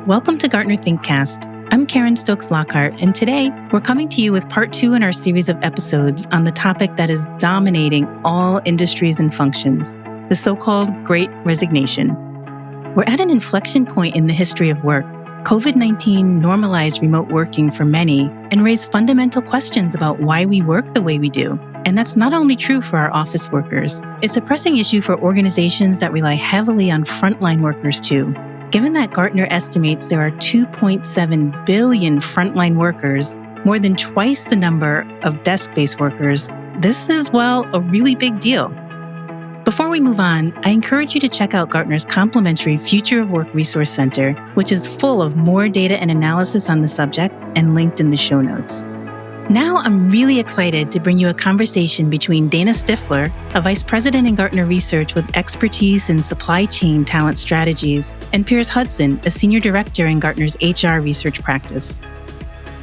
Welcome to Gartner ThinkCast. I'm Karen Stokes-Lockhart, and today we're coming to you with part 2 in our series of episodes on the topic that is dominating all industries and functions, the so-called Great Resignation. We're at an inflection point in the history of work. COVID-19 normalized remote working for many and raised fundamental questions about why we work the way we do. And that's not only true for our office workers. It's a pressing issue for organizations that rely heavily on frontline workers too. Given that Gartner estimates there are 2.7 billion frontline workers, more than twice the number of desk-based workers, this is, well, a really big deal. Before we move on, I encourage you to check out Gartner's complimentary Future of Work Resource Center, which is full of more data and analysis on the subject and linked in the show notes. Now I'm really excited to bring you a conversation between Dana Stiffler, a vice president in Gartner Research with expertise in supply chain talent strategies, and Piers Hudson, a senior director in Gartner's HR research practice.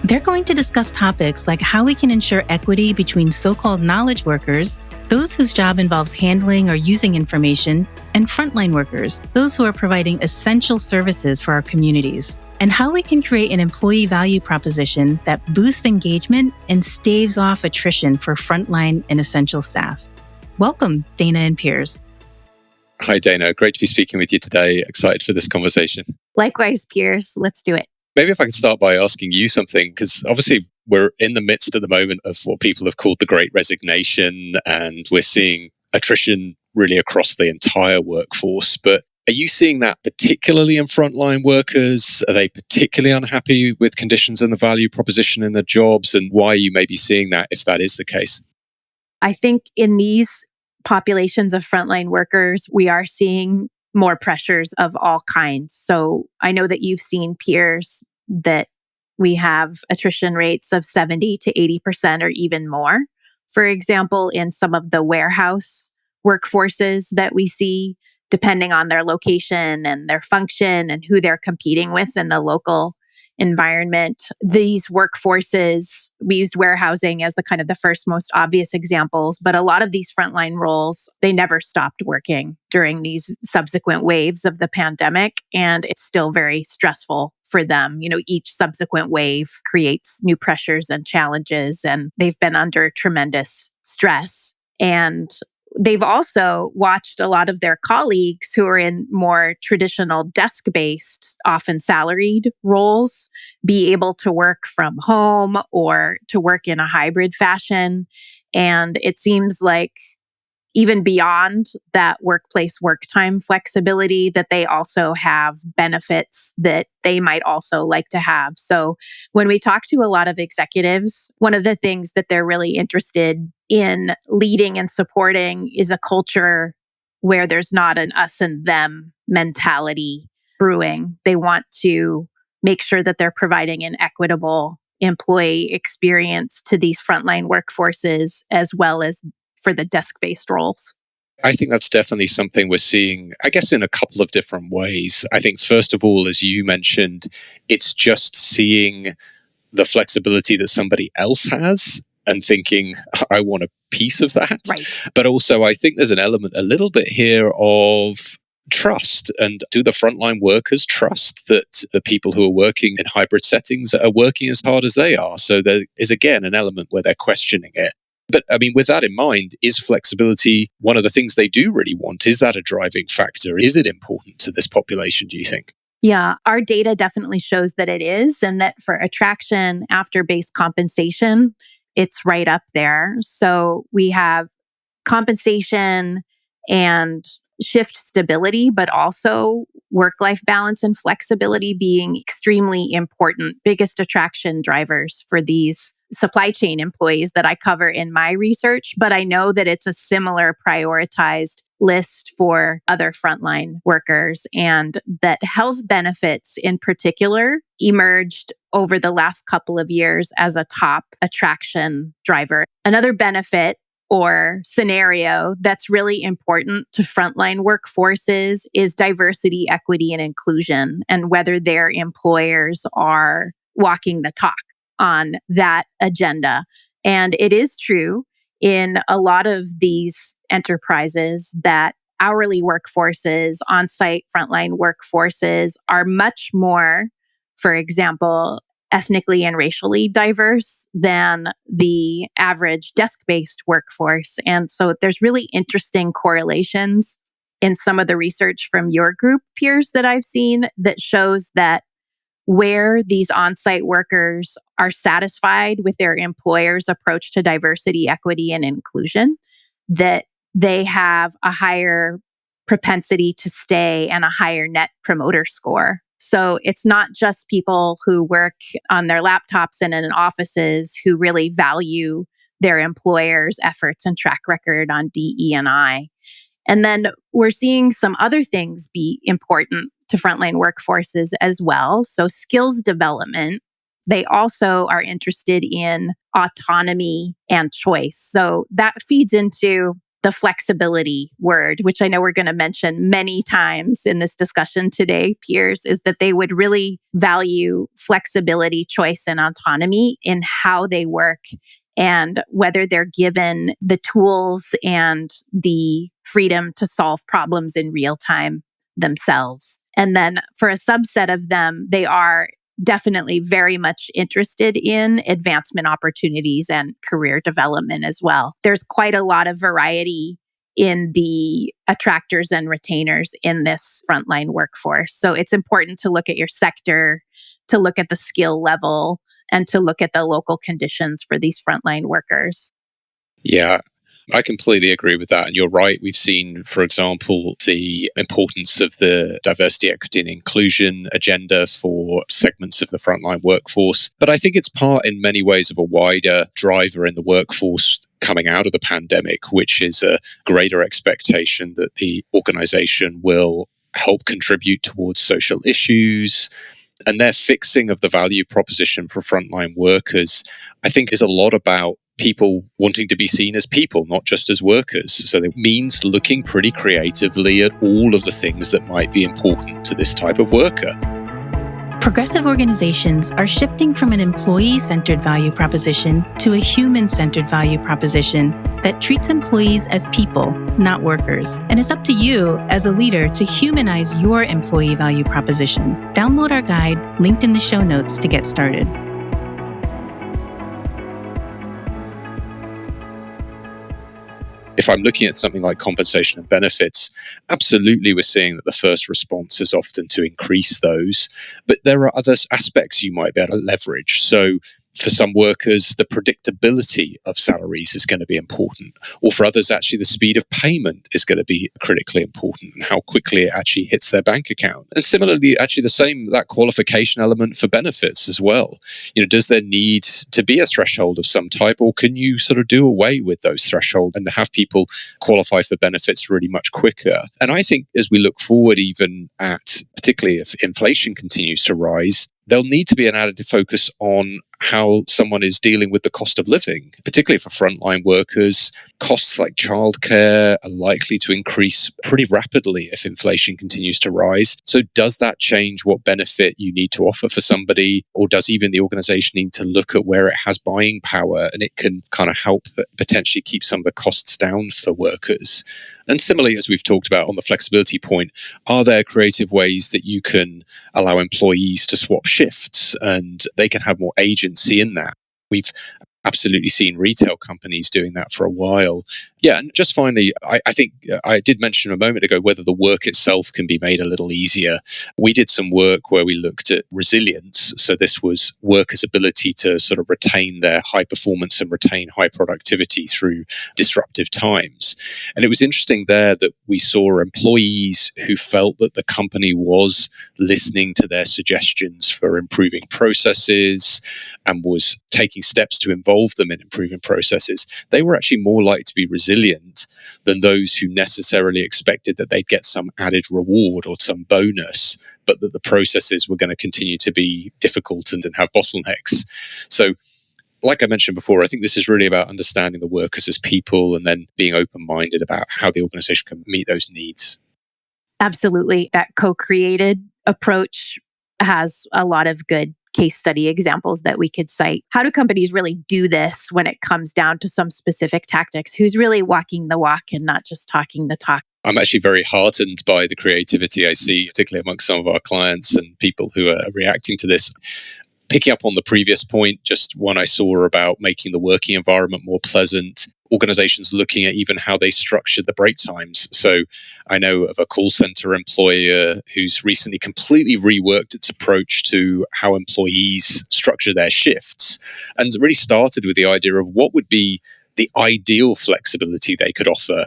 They're going to discuss topics like how we can ensure equity between so-called knowledge workers, those whose job involves handling or using information, and frontline workers, those who are providing essential services for our communities, and how we can create an employee value proposition that boosts engagement and staves off attrition for frontline and essential staff. Welcome, Dana and Piers. Hi, Dana. Great to be speaking with you today. Excited for this conversation. Likewise, Piers. Let's do it. Maybe if I can start by asking you something, because obviously we're in the midst at the moment of what people have called the Great Resignation, and we're seeing attrition really across the entire workforce. But are you seeing that particularly in frontline workers? Are they particularly unhappy with conditions and the value proposition in their jobs? And why you may be seeing that if that is the case? I think in these populations of frontline workers, we are seeing more pressures of all kinds. So I know that you've seen, Piers, that we have attrition rates of 70 to 80% or even more. For example, in some of the warehouse workforces that we see, depending on their location and their function and who they're competing with in the local environment. These workforces, we used warehousing as the first most obvious examples, but a lot of these frontline roles, they never stopped working during these subsequent waves of the pandemic. And it's still very stressful for them. You know, each subsequent wave creates new pressures and challenges, and they've been under tremendous stress. And they've also watched a lot of their colleagues who are in more traditional desk-based, often salaried roles, be able to work from home or to work in a hybrid fashion. And it seems like even beyond that workplace work time flexibility, that they also have benefits that they might also like to have. So when we talk to a lot of executives, one of the things that they're really interested in leading and supporting is a culture where there's not an us and them mentality brewing. They want to make sure that they're providing an equitable employee experience to these frontline workforces as well as for the desk-based roles. I think that's definitely something we're seeing, I guess, in a couple of different ways. I think, first of all, as you mentioned, it's just seeing the flexibility that somebody else has and thinking, I want a piece of that. Right. But also, I think there's an element a little bit here of trust. And do the frontline workers trust that the people who are working in hybrid settings are working as hard as they are? So there is, again, an element where they're questioning it. But I mean, with that in mind, is flexibility one of the things they do really want? Is that a driving factor? Is it important to this population, do you think? Yeah, our data definitely shows that it is, and that for attraction after base compensation, it's right up there. So we have compensation and shift stability, but also work-life balance and flexibility being extremely important, biggest attraction drivers for these supply chain employees that I cover in my research. But I know that it's a similar prioritized list for other frontline workers, and that health benefits in particular emerged over the last couple of years as a top attraction driver. Another benefit or scenario that's really important to frontline workforces is diversity, equity, and inclusion, and whether their employers are walking the talk on that agenda. And it is true in a lot of these enterprises that hourly workforces, on-site frontline workforces are much more, for example, ethnically and racially diverse than the average desk-based workforce. And so there's really interesting correlations in some of the research from your group, Piers, that I've seen that shows that where these on-site workers are satisfied with their employer's approach to diversity, equity, and inclusion, that they have a higher propensity to stay and a higher net promoter score. So it's not just people who work on their laptops and in offices who really value their employer's efforts and track record on DE&I. And then we're seeing some other things be important to frontline workforces as well. So skills development, they also are interested in autonomy and choice. So that feeds into the flexibility word, which I know we're going to mention many times in this discussion today, Piers, is that they would really value flexibility, choice, and autonomy in how they work and whether they're given the tools and the freedom to solve problems in real time themselves. And then for a subset of them, they are definitely very much interested in advancement opportunities and career development as well. There's quite a lot of variety in the attractors and retainers in this frontline workforce. So it's important to look at your sector, to look at the skill level, and to look at the local conditions for these frontline workers. Yeah, I completely agree with that. And you're right. We've seen, for example, the importance of the diversity, equity, and inclusion agenda for segments of the frontline workforce. But I think it's part in many ways of a wider driver in the workforce coming out of the pandemic, which is a greater expectation that the organization will help contribute towards social issues. And their fixing of the value proposition for frontline workers, I think, is a lot about people wanting to be seen as people, not just as workers. So it means looking pretty creatively at all of the things that might be important to this type of worker. Progressive organizations are shifting from an employee-centered value proposition to a human-centered value proposition that treats employees as people, not workers. And it's up to you as a leader to humanize your employee value proposition. Download our guide, linked in the show notes, to get started. If I'm looking at something like compensation and benefits, absolutely we're seeing that the first response is often to increase those. But there are other aspects you might be able to leverage. So for some workers, the predictability of salaries is going to be important. Or for others, actually, the speed of payment is going to be critically important and how quickly it actually hits their bank account. And similarly, actually, the same, that qualification element for benefits as well. You know, does there need to be a threshold of some type, or can you sort of do away with those thresholds and have people qualify for benefits really much quicker? And I think as we look forward, even at, particularly if inflation continues to rise, there'll need to be an added focus on how someone is dealing with the cost of living, particularly for frontline workers. Costs like childcare are likely to increase pretty rapidly if inflation continues to rise. So does that change what benefit you need to offer for somebody, or does even the organization need to look at where it has buying power and it can kind of help potentially keep some of the costs down for workers? And similarly, as we've talked about on the flexibility point, are there creative ways that you can allow employees to swap shifts and they can have more agency in that? We've absolutely seen retail companies doing that for a while. Yeah, and just finally, I think I did mention a moment ago whether the work itself can be made a little easier. We did some work where we looked at resilience. So this was workers' ability to sort of retain their high performance and retain high productivity through disruptive times. And it was interesting there that we saw employees who felt that the company was listening to their suggestions for improving processes and was taking steps to involve them in improving processes. They were actually more likely to be resilient than those who necessarily expected that they'd get some added reward or some bonus, but that the processes were going to continue to be difficult and have bottlenecks. So, like I mentioned before, I think this is really about understanding the workers as people and then being open-minded about how the organization can meet those needs. Absolutely. That co-created approach has a lot of good case study examples that we could cite. How do companies really do this when it comes down to some specific tactics? Who's really walking the walk and not just talking the talk? I'm actually very heartened by the creativity I see, particularly amongst some of our clients and people who are reacting to this. Picking up on the previous point, just one I saw about making the working environment more pleasant, organizations looking at even how they structure the break times. So I know of a call center employer who's recently completely reworked its approach to how employees structure their shifts, and really started with the idea of what would be the ideal flexibility they could offer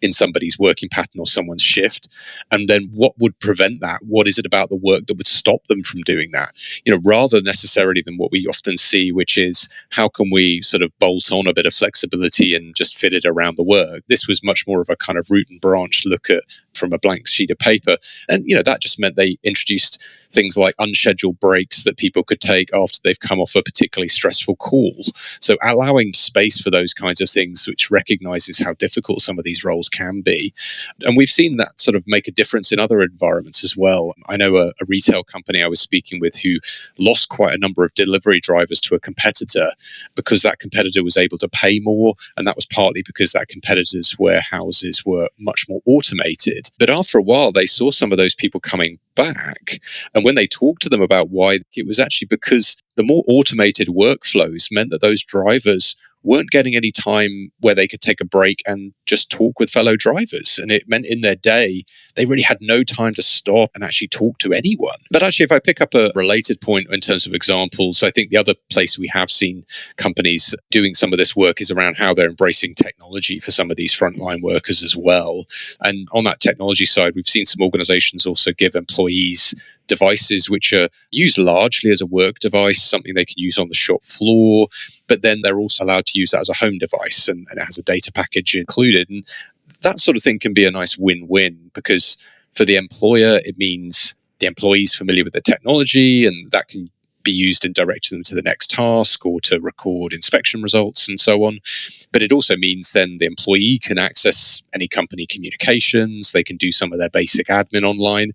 in somebody's working pattern or someone's shift, and then what would prevent that? What is it about the work that would stop them from doing that? Rather necessarily than what we often see, which is how can we sort of bolt on a bit of flexibility and just fit it around the work. This was much more of a kind of root and branch look at from a blank sheet of paper, and that just meant they introduced things like unscheduled breaks that people could take after they've come off a particularly stressful call. So allowing space for those kinds of things, which recognizes how difficult some of these roles can be. And we've seen that sort of make a difference in other environments as well. I know a retail company I was speaking with who lost quite a number of delivery drivers to a competitor because that competitor was able to pay more. And that was partly because that competitor's warehouses were much more automated. But after a while, they saw some of those people coming back. And when they talked to them about why, it was actually because the more automated workflows meant that those drivers weren't getting any time where they could take a break and just talk with fellow drivers. And it meant in their day, they really had no time to stop and actually talk to anyone. But actually, if I pick up a related point in terms of examples, I think the other place we have seen companies doing some of this work is around how they're embracing technology for some of these frontline workers as well. And on that technology side, we've seen some organizations also give employees devices which are used largely as a work device, something they can use on the shop floor, but then they're also allowed to use that as a home device, and it has a data package included. And that sort of thing can be a nice win-win, because for the employer, it means the employee's familiar with the technology, and that can be used in directing them to the next task or to record inspection results and so on. But it also means then the employee can access any company communications, they can do some of their basic admin online.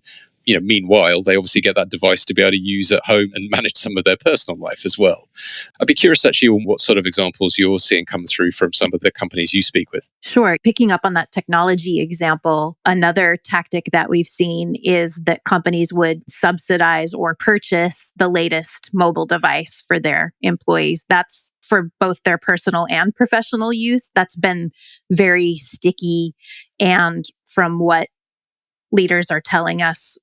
Meanwhile, they obviously get that device to be able to use at home and manage some of their personal life as well. I'd be curious actually on what sort of examples you're seeing come through from some of the companies you speak with. Sure. Picking up on that technology example, another tactic that we've seen is that companies would subsidize or purchase the latest mobile device for their employees. That's for both their personal and professional use. That's been very sticky, and from what leaders are telling us,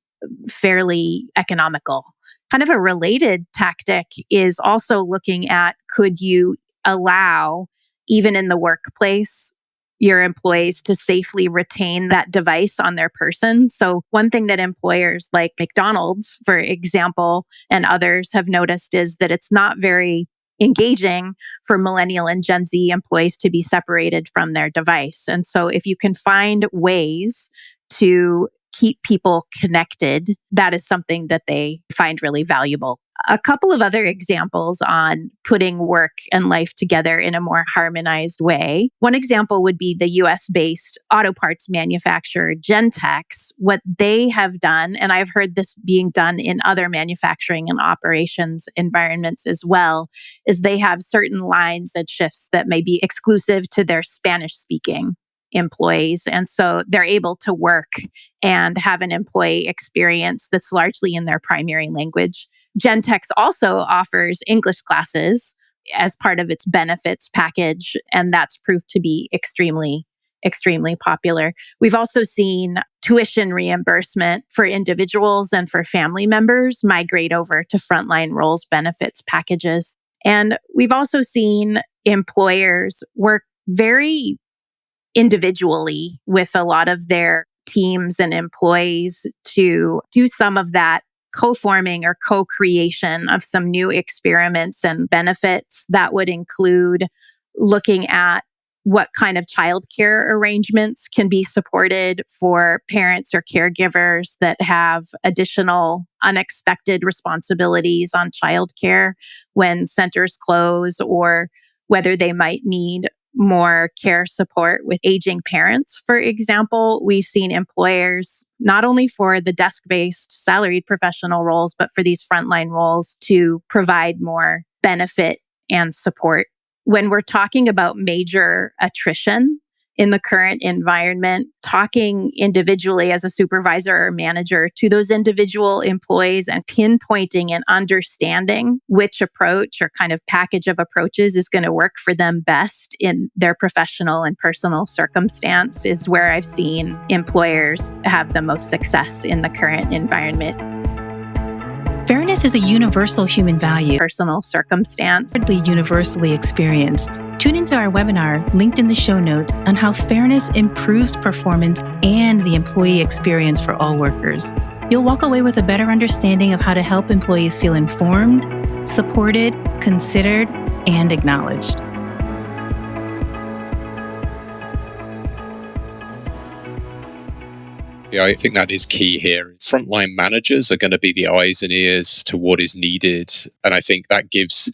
fairly economical. Kind of a related tactic is also looking at, could you allow, even in the workplace, your employees to safely retain that device on their person? So one thing that employers like McDonald's, for example, and others have noticed is that it's not very engaging for millennial and Gen Z employees to be separated from their device. And so if you can find ways to keep people connected, that is something that they find really valuable. A couple of other examples on putting work and life together in a more harmonized way. One example would be the US-based auto parts manufacturer Gentex. What they have done, and I've heard this being done in other manufacturing and operations environments as well, is they have certain lines and shifts that may be exclusive to their Spanish-speaking employees. And so they're able to work and have an employee experience that's largely in their primary language. Gentex also offers English classes as part of its benefits package, and that's proved to be extremely popular. We've also seen tuition reimbursement for individuals and for family members migrate over to Frontline roles benefits packages. And we've also seen employers work very individually with a lot of their teams and employees to do some of that co-forming or co-creation of some new experiments and benefits that would include looking at what kind of childcare arrangements can be supported for parents or caregivers that have additional unexpected responsibilities on childcare when centers close, or whether they might need more care support with aging parents. For example, we've seen employers, not only for the desk-based salaried professional roles, but for these frontline roles, to provide more benefit and support. When we're talking about major attrition in the current environment, talking individually as a supervisor or manager to those individual employees and pinpointing and understanding which approach or kind of package of approaches is going to work for them best in their professional and personal circumstance is where I've seen employers have the most success in the current environment. Fairness is a universal human value, Personal circumstance. universally experienced. Tune into our webinar, linked in the show notes, on how fairness improves performance and the employee experience for all workers. You'll walk away with a better understanding of how to help employees feel informed, supported, considered, and acknowledged. Yeah, I think that is key here. Frontline managers are going to be the eyes and ears to what is needed. And I think that gives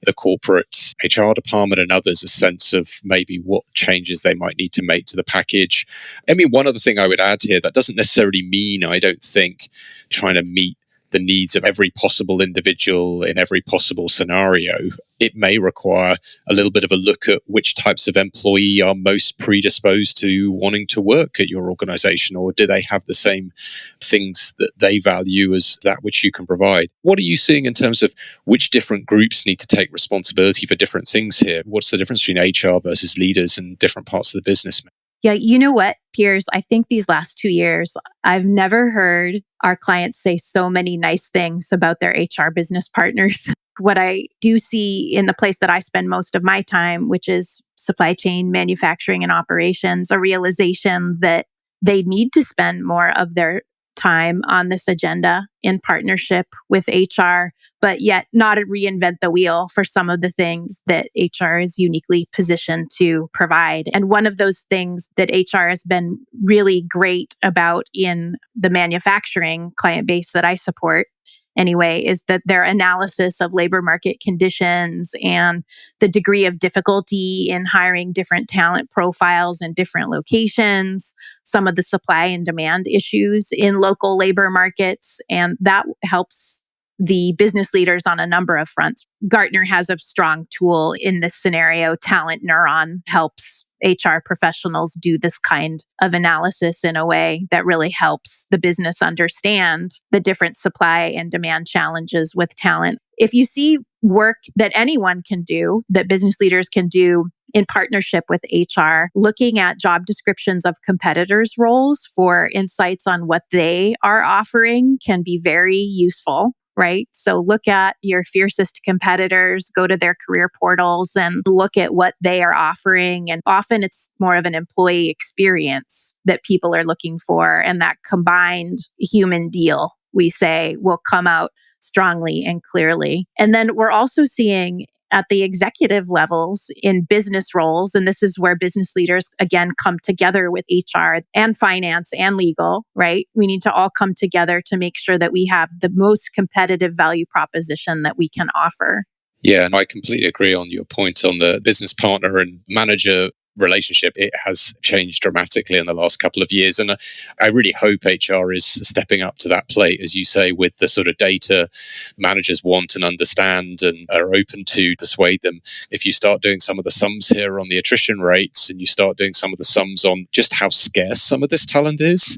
the corporate HR department and others a sense of maybe what changes they might need to make to the package. I mean, one other thing I would add here, that doesn't necessarily mean, I don't think, trying to meet the needs of every possible individual in every possible scenario. It may require a little bit of a look at which types of employee are most predisposed to wanting to work at your organization, or do they have the same things that they value as that which you can provide? What are you seeing in terms of which different groups need to take responsibility for different things here? What's the difference between HR versus leaders in different parts of the business? Yeah, you know what, Piers? I think these last 2 years, I've never heard our clients say so many nice things about their HR business partners. What I do see in the place that I spend most of my time, which is supply chain, manufacturing, and operations, a realization that they need to spend more of their time on this agenda in partnership with HR, but yet not reinvent the wheel for some of the things that HR is uniquely positioned to provide. And one of those things that HR has been really great about in the manufacturing client base that I support anyway, is that their analysis of labor market conditions and the degree of difficulty in hiring different talent profiles in different locations, some of the supply and demand issues in local labor markets, and that helps the business leaders on a number of fronts. Gartner has a strong tool in this scenario. Talent Neuron helps HR professionals do this kind of analysis in a way that really helps the business understand the different supply and demand challenges with talent. If you see work that anyone can do, that business leaders can do in partnership with HR, looking at job descriptions of competitors' roles for insights on what they are offering can be very useful. Right? So look at your fiercest competitors, go to their career portals and look at what they are offering. And often it's more of an employee experience that people are looking for. And that combined human deal, we say, will come out strongly and clearly. And then we're also seeing at the executive levels in business roles, and this is where business leaders, again, come together with HR and finance and legal, right? We need to all come together to make sure that we have the most competitive value proposition that we can offer. Yeah, and I completely agree on your point on the business partner and manager relationship. It has changed dramatically in the last couple of years. And I really hope HR is stepping up to that plate, as you say, with the sort of data managers want and understand and are open to persuade them. If you start doing some of the sums here on the attrition rates and you start doing some of the sums on just how scarce some of this talent is,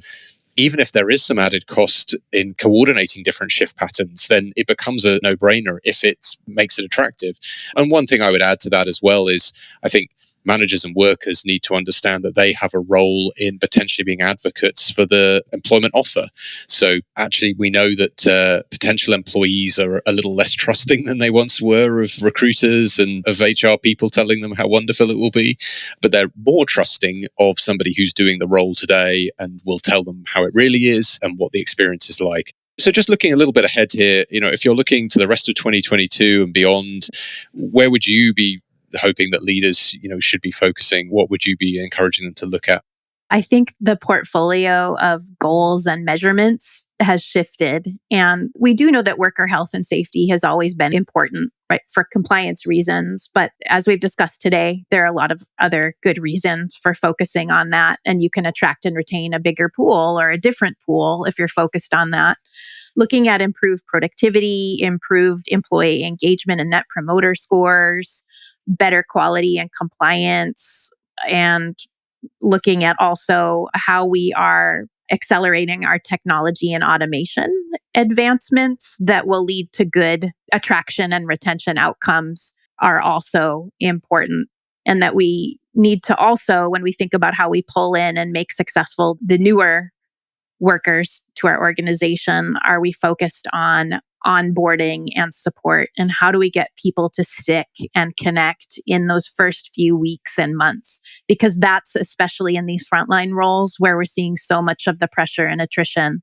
even if there is some added cost in coordinating different shift patterns, then it becomes a no-brainer if it makes it attractive. And one thing I would add to that as well is I think managers and workers need to understand that they have a role in potentially being advocates for the employment offer. So actually, we know that potential employees are a little less trusting than they once were of recruiters and of HR people telling them how wonderful it will be, but they're more trusting of somebody who's doing the role today and will tell them how it really is and what the experience is like. So just looking a little bit ahead here, if you're looking to the rest of 2022 and beyond, where would you be hoping that leaders, should be focusing? What would you be encouraging them to look at? I think the portfolio of goals and measurements has shifted. And we do know that worker health and safety has always been important, right, for compliance reasons. But as we've discussed today, there are a lot of other good reasons for focusing on that. And you can attract and retain a bigger pool or a different pool if you're focused on that. Looking at improved productivity, improved employee engagement and net promoter scores, better quality and compliance, and looking at also how we are accelerating our technology and automation advancements that will lead to good attraction and retention outcomes are also important. And that we need to also, when we think about how we pull in and make successful the newer workers to our organization, are we focused on onboarding and support? And how do we get people to stick and connect in those first few weeks and months? Because that's especially in these frontline roles where we're seeing so much of the pressure and attrition.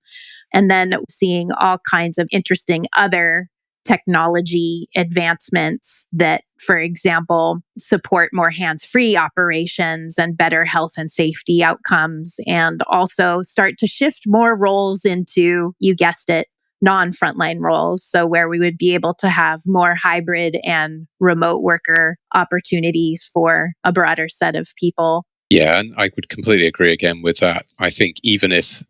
And then seeing all kinds of interesting other technology advancements that, for example, support more hands-free operations and better health and safety outcomes, and also start to shift more roles into, you guessed it, non-frontline roles. So where we would be able to have more hybrid and remote worker opportunities for a broader set of people. Yeah, and I would completely agree again with that. I think even if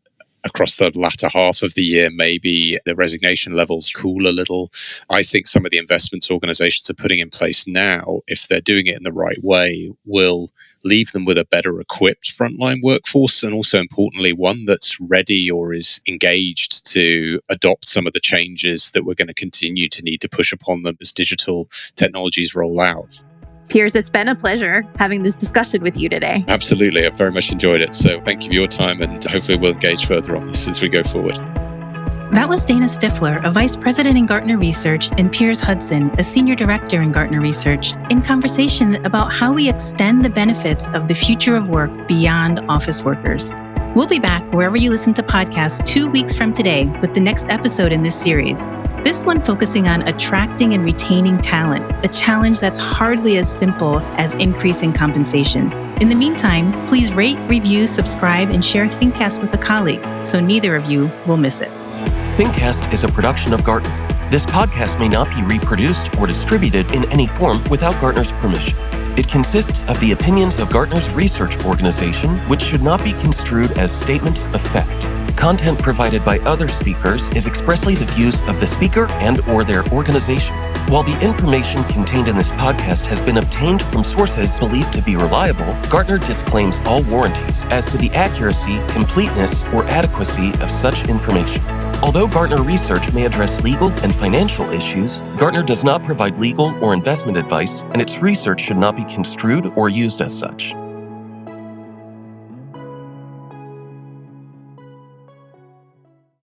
across the latter half of the year, maybe the resignation levels cool a little, I think some of the investments organizations are putting in place now, if they're doing it in the right way, will leave them with a better equipped frontline workforce, and also importantly, one that's ready or is engaged to adopt some of the changes that we're going to continue to need to push upon them as digital technologies roll out. Piers, it's been a pleasure having this discussion with you today. Absolutely. I've very much enjoyed it. So thank you for your time, and hopefully we'll engage further on this as we go forward. That was Dana Stiffler, a vice president in Gartner Research, and Piers Hudson, a senior director in Gartner Research, in conversation about how we extend the benefits of the future of work beyond office workers. We'll be back wherever you listen to podcasts 2 weeks from today with the next episode in this series. This one focusing on attracting and retaining talent, a challenge that's hardly as simple as increasing compensation. In the meantime, please rate, review, subscribe, and share ThinkCast with a colleague so neither of you will miss it. ThinkCast is a production of Gartner. This podcast may not be reproduced or distributed in any form without Gartner's permission. It consists of the opinions of Gartner's research organization, which should not be construed as statements of fact. Content provided by other speakers is expressly the views of the speaker and/or their organization. While the information contained in this podcast has been obtained from sources believed to be reliable, Gartner disclaims all warranties as to the accuracy, completeness, or adequacy of such information. Although Gartner Research may address legal and financial issues, Gartner does not provide legal or investment advice, and its research should not be construed or used as such.